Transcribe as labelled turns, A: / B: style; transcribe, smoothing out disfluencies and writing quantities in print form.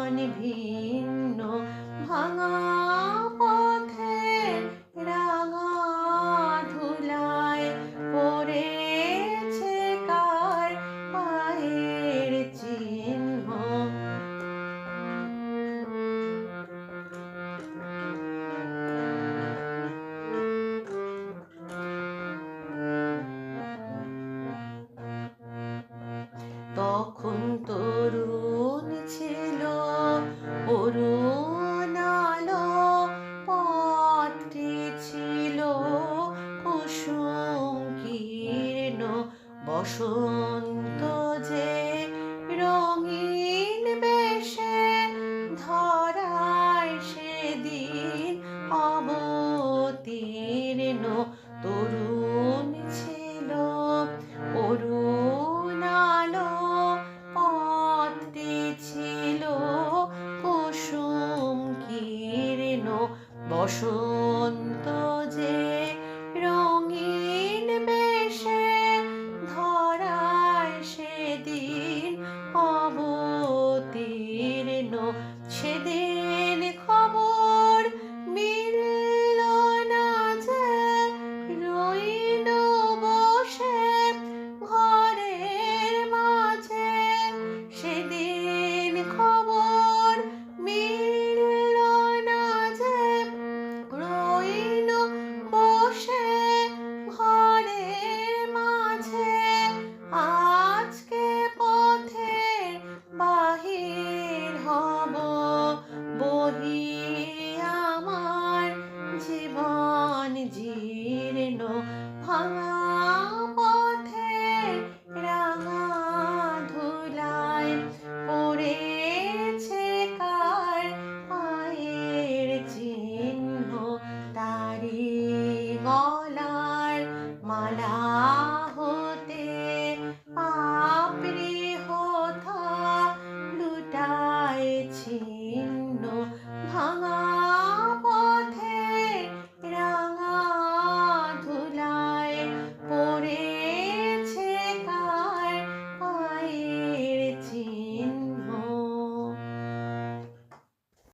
A: প্রাণ ভিন্ন ভাঙা পথে রাঙা ধুলায় পড়েছে কার পায়ের চিহ্ন। তখন তরুণ ছিল অরুণ আলো, পথটি ছিল কুসুম কীর্ণ। বসন্ত যে রঙিন বেশে ধরায় সেদিন অবতীর্ণ। তরুণ ছিল অরুণ আলো, পথটি ছিল কুসুম কীর্ণ। বসন্ত যে রঙিন বেশে ধরায় সেদিন অবতীর্ণ। সেদিন খবর